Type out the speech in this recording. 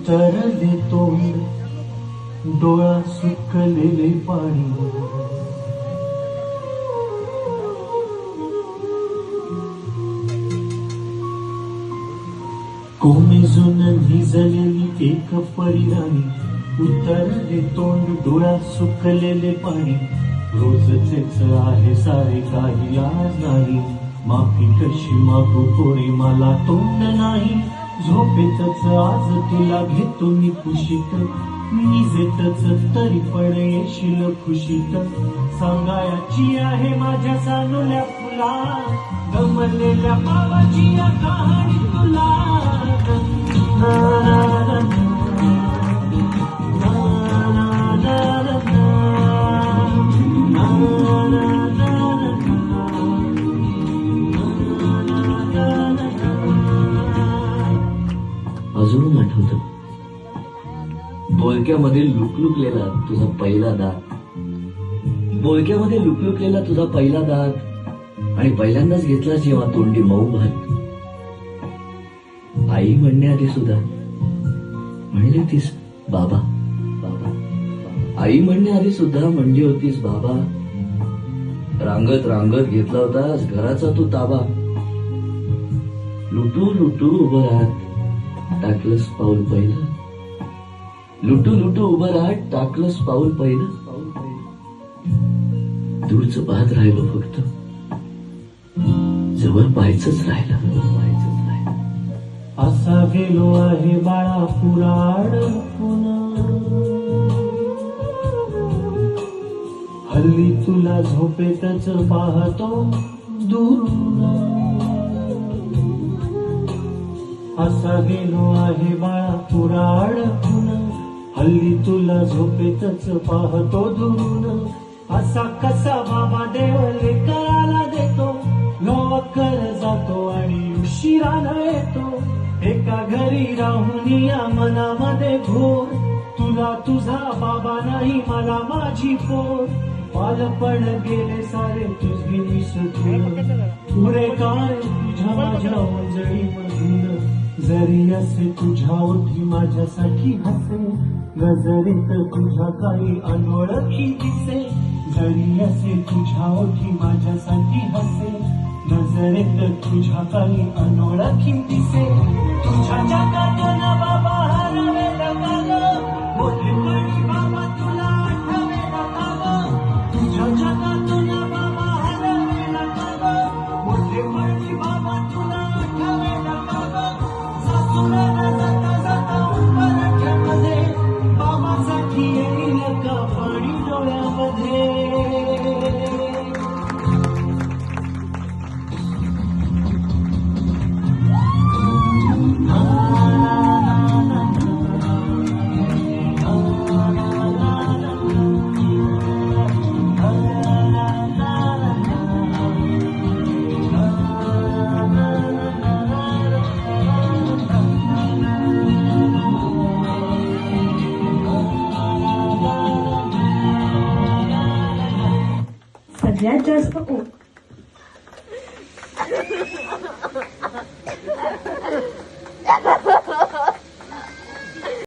उत्तर देतो डोळा सुकलेले पाणी. कोमेजून भिजलेली एक परिराणी, उत्तर देतो डोळा सुकलेले पाणी. रोजचेच आहे सारे काही आज नाही, माफी कशी मागू पोरी मला तोंड नाही. झोपेतच आज तुला घेतो मी कुशीत, निजेतच तरी पण येशील खुशीत. सांगायची आहे माझ्या सानुल्या फुला, गमलेल्या बाबाची या कहाणी तुला. अजून आठवतं बोलक्यामध्ये लुकलुकलेला तुझा पहिला दात, बोलक्यामध्ये लुकलुकलेला तुझा पहिला दात, आणि पहिल्यांदाच घेतला जेव्हा तोंडी मऊ भात. आई म्हणण्याआधी सुद्धा म्हणली होतीस बाबा बाबा. आई म्हणण्याआधी सुद्धा म्हणली होतीस बाबा. रांगत रांगत घेतला होतास घराचा तू ताबा. लुटू लुटू उभं राहत टाकलंस पाऊल पहिलं, लुटू लुटू उभं राहत टाकलंस पाऊल पहिलं. दूरचं पाहत राहिलो फक्त, जवळ पाहायचंच राहिलं. असा गेलो आहे बाळा पुराण पुन्हा, हल्ली तुला झोपेतच पाहतो दुरून. असा गेलो आहे बाळा पुराण पुन्हा, हल्ली तुला झोपेतच पाहतो दुरून. असा कसा बाबा देव लेकराला देतो, लवकर जातो आणि उशिरानं येतो. एका घरी राहून या मनामध्ये घोर, तुला तुझा बाबा नाही मला माझी पोर. बालपण गेले सारे तुझी विसरून, पुरे काय तुझ्या माझ्या मंजळी मधून. जरी असे तुझ्या ओठी माझ्यासाठी हसे, नजरेत तुझ्या काही अनोळखी दिसे. जरी असे तुझ्या ओठी माझ्यासाठी हसे, नजरेत तुझ्या काही अनोळखी दिसे. तुझ्या जगात ना बाबा हरवेला का ग, मोठेपणी बाबा तुला आठवेला का ग. तुझ्या जगात ना बाबा हरवेला का ग, मोठेपणी बाबा तुला आठवेला का ग. सासुराला जाता जाता उंबरठ्यामध्ये, बाबासाठी येईल का पाणी डोळ्यामध्ये. सगळ्यात जास्त